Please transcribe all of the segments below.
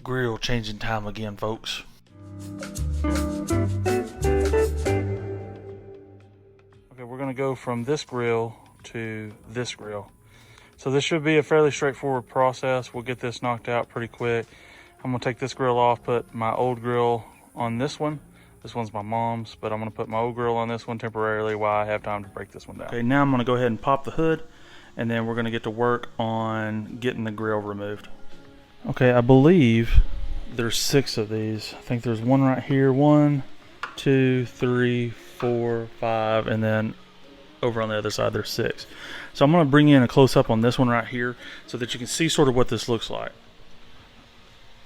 grill changing time again, folks. Okay, we're gonna go from this grill to this grill. So this should be a fairly straightforward process. We'll get this knocked out pretty quick. I'm gonna take this grill off, put my old grill on this one. This one's my mom's, but I'm gonna put my old grill on this one temporarily while I have time to break this one down. Okay, now I'm gonna go ahead and pop the hood, and then we're gonna get to work on getting the grill removed. Okay, I believe there's 6 of these. I think there's one right here. 1, 2, 3, 4, 5, and then over on the other side there's 6. So I'm gonna bring in a close-up on this one right here so that you can see sort of what this looks like.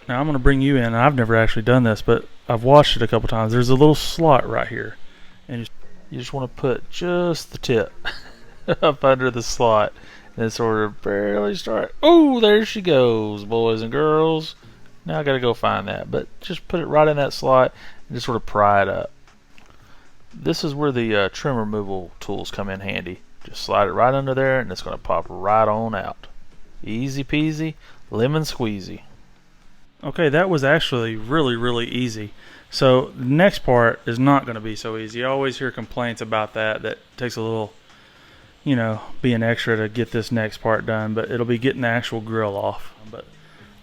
Now I'm gonna bring you in, and I've never actually done this, but I've watched it a couple times. There's a little slot right here, and you just wanna put just the tip up under the slot, and then sort of barely start. Oh, there she goes, boys and girls. Now I gotta go find that, but just put it right in that slot and just sort of pry it up. This is where the trim removal tools come in handy. Just slide it right under there, and it's gonna pop right on out. Easy peasy, lemon squeezy. Okay, that was actually really easy. So the next part is not going to be so easy. I always hear complaints about that. That takes a little, you know, being extra to get this next part done. But it'll be getting the actual grill off. But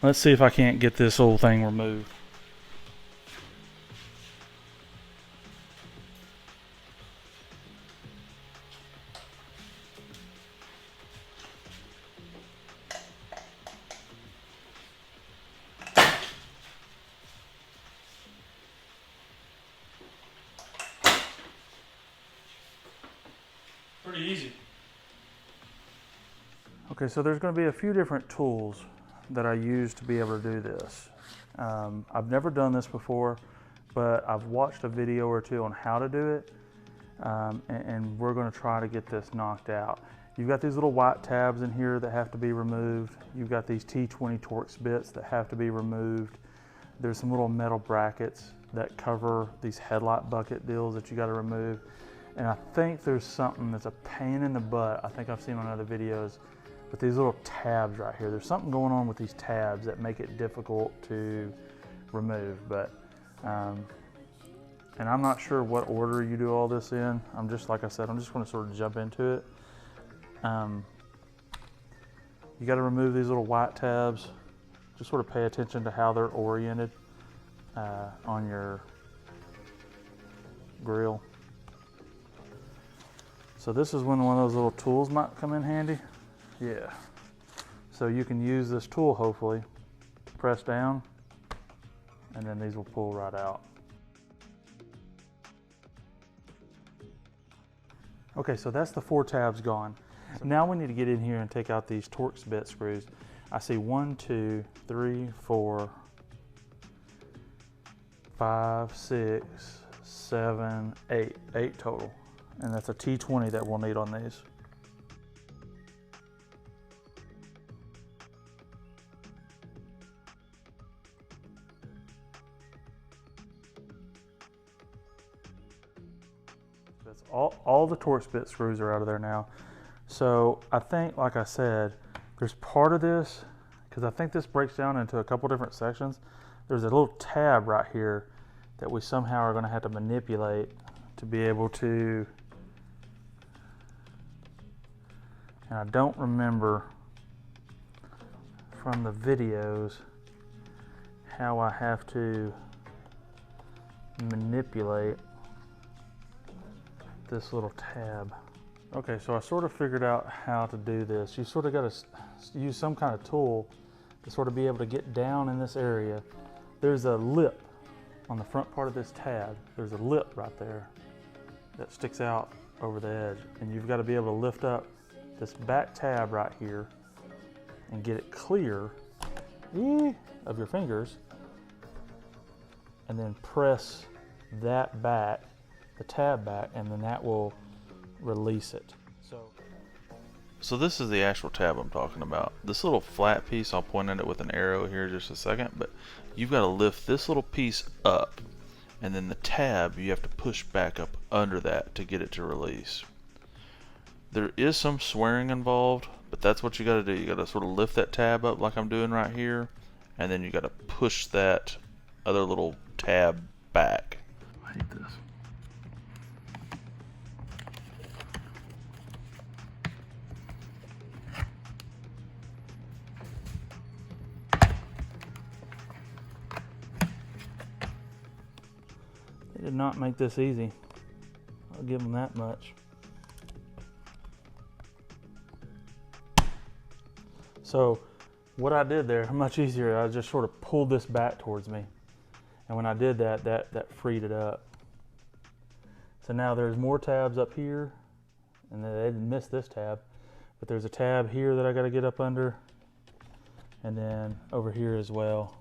let's see if I can't get this whole thing removed. Pretty easy. Okay, so there's going to be a few different tools that I use to be able to do this. I've never done this before, but I've watched a video or two on how to do it, and we're going to try to get this knocked out. You've got these little white tabs in here that have to be removed. You've got these T20 Torx bits that have to be removed. There's some little metal brackets that cover these headlight bucket deals that you got to remove. And I think there's something that's a pain in the butt. I think I've seen on other videos with these little tabs right here. There's something going on with these tabs that make it difficult to remove. But, and I'm not sure what order you do all this in. I'm just, like I said, I'm just going to sort of jump into it. You got to remove these little white tabs. Just sort of pay attention to how they're oriented on your grill. So this is when one of those little tools might come in handy. Yeah. So you can use this tool, hopefully, press down, and then these will pull right out. Okay, so that's the 4 tabs gone. Now we need to get in here and take out these Torx bit screws. I see 1, 2, 3, 4, 5, 6, 7, 8. 8 total. And that's a T20 that we'll need on these. That's all the Torx bit screws are out of there now. So I think, like I said, there's part of this, because I think this breaks down into a couple different sections. There's a little tab right here that we somehow are going to have to manipulate to be able to. And I don't remember from the videos how I have to manipulate this little tab. Okay, so I sort of figured out how to do this. You sort of got to use some kind of tool to sort of be able to get down in this area. There's a lip on the front part of this tab. There's a lip right there that sticks out over the edge, and you've got to be able to lift up this back tab right here and get it clear of your fingers, and then press that back, the tab back, and then that will release it. So this is the actual tab I'm talking about. This little flat piece, I'll point at it with an arrow here in just a second, but you've got to lift this little piece up, and then the tab you have to push back up under that to get it to release. There is some swearing involved, but that's what you got to do. You got to sort of lift that tab up like I'm doing right here, and then you got to push that other little tab back. I hate this. They did not make this easy. I'll give them that much. So what I did there, much easier, I just sort of pulled this back towards me. And when I did that, that freed it up. So now there's more tabs up here, and they didn't miss this tab, but there's a tab here that I gotta get up under, and then over here as well.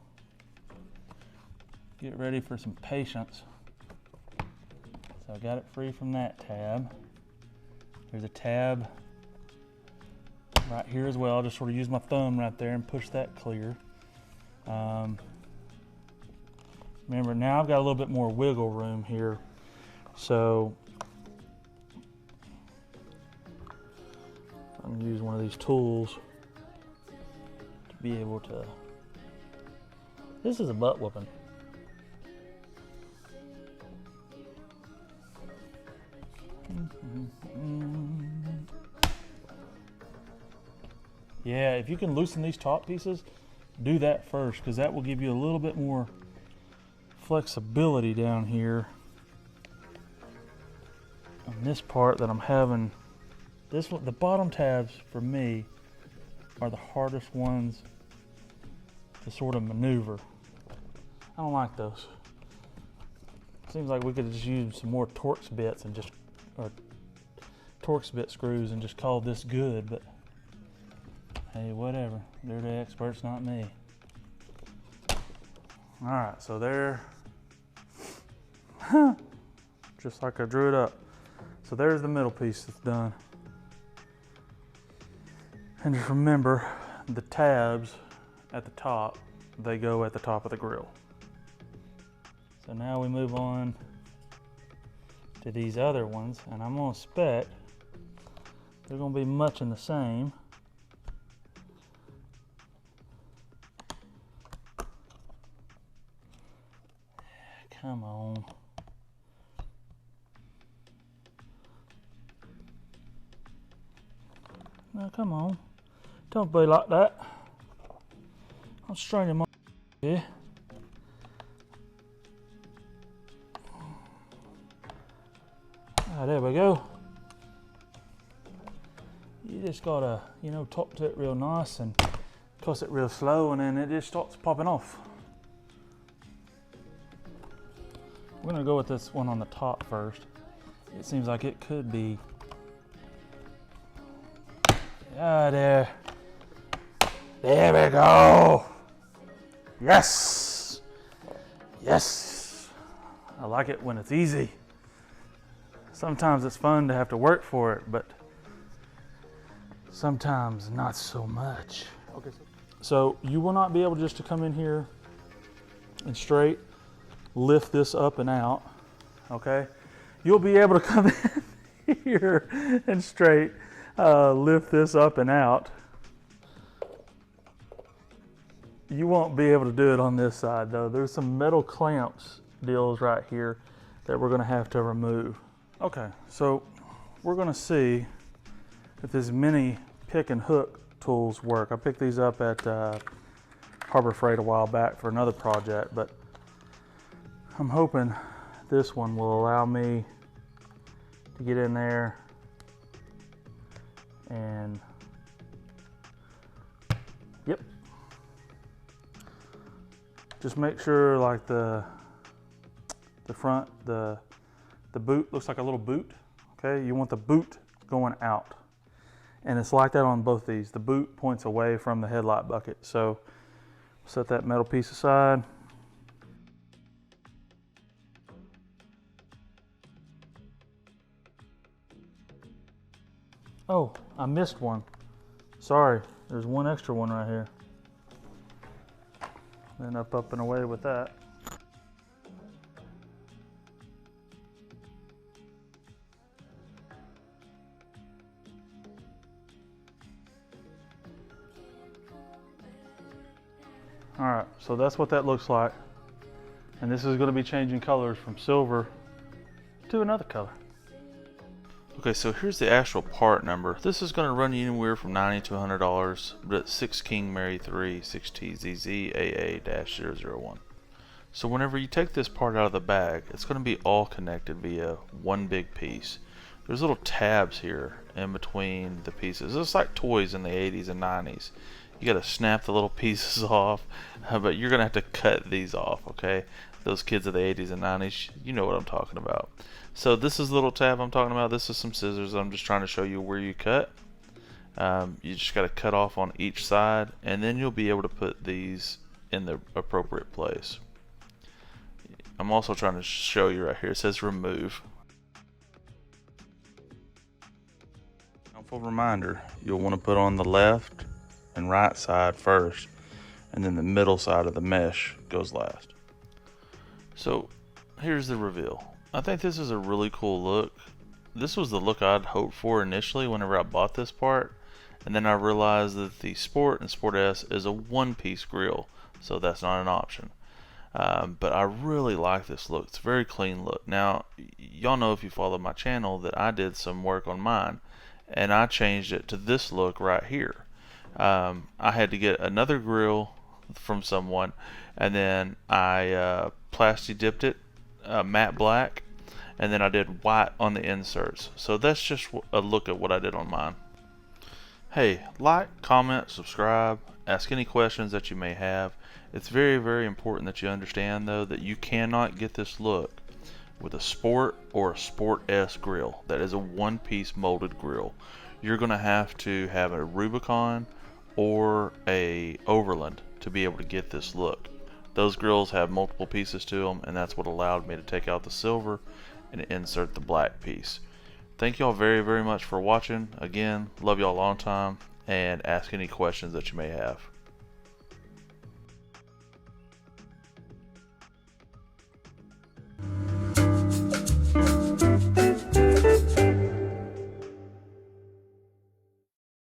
Get ready for some patience. So I got it free from that tab. There's a tab right here as well. I'll just sort of use my thumb right there and push that clear. Remember, now I've got a little bit more wiggle room here. So I'm gonna use one of these tools to be able to, this is a butt whooping. Yeah, if you can loosen these top pieces, do that first, because that will give you a little bit more flexibility down here on this part that I'm having. This one, the bottom tabs for me are the hardest ones to sort of maneuver. I don't like those. Seems like we could just use some more Torx bits and just, or Torx bit screws and just call this good, but hey, whatever. They're the experts, not me. All right, so there, just like I drew it up. So there's the middle piece that's done. And just remember, the tabs at the top, they go at the top of the grill. So now we move on to these other ones, and I'm gonna expect they're gonna be much in the same. Come on. No, come on. Don't be like that. I'm straining my here. Ah, there we go. You just gotta, you know, top to it real nice and toss it real slow, and then it just starts popping off. We're gonna go with this one on the top first. It seems like it could be. Ah, there. There we go. Yes. Yes. I like it when it's easy. Sometimes it's fun to have to work for it, but sometimes not so much. Okay. So you will not be able just to come in here and straight lift this up and out, okay? You'll be able to come in here and straight lift this up and out. You won't be able to do it on this side though. There's some metal clamps deals right here that we're gonna have to remove. Okay, so we're gonna see if these mini pick and hook tools work. I picked these up at Harbor Freight a while back for another project, but I'm hoping this one will allow me to get in there and, yep. Just make sure like the front, the boot looks like a little boot, okay? You want the boot going out. And it's like that on both these. The boot points away from the headlight bucket. So set that metal piece aside. Oh, I missed one. Sorry, there's one extra one right here. Then up and away with that. All right, So that's what that looks like. And this is going to be changing colors from silver to another color. Okay, so here's the actual part number. This is going to run you anywhere from $90 to $100, but it's 6KM36TZZAA-001. So whenever you take this part out of the bag, it's going to be all connected via one big piece. There's little tabs here in between the pieces. It's like toys in the 80s and 90s. You got to snap the little pieces off, but you're going to have to cut these off, okay? Those kids of the 80s and 90s, you know what I'm talking about. So this is the little tab I'm talking about. This is some scissors. I'm just trying to show you where you cut. You just got to cut off on each side, and then you'll be able to put these in the appropriate place. I'm also trying to show you right here. It says remove. Helpful reminder, you'll want to put on the left and right side first, and then the middle side of the mesh goes last. So here's the reveal. I think this is a really cool look. This was the look I'd hoped for initially whenever I bought this part, and then I realized that the Sport and Sport S is a one-piece grill, so that's not an option. But I really like this look. It's a very clean look. Now, y'all know if you follow my channel that I did some work on mine, and I changed it to this look right here. I had to get another grill from someone, and then I plasti dipped it matte black, and then I did white on the inserts. So that's just a look at what I did on mine. Hey, like, comment, subscribe, ask any questions that you may have. It's very, very important that you understand, though, that you cannot get this look with a Sport or a Sport S grill. That is a one-piece molded grill. You're going to have a Rubicon or a Overland to be able to get this look. Those grills have multiple pieces to them, and that's what allowed me to take out the silver and insert the black piece. Thank y'all very, very much for watching. Again, love y'all a long time, and ask any questions that you may have.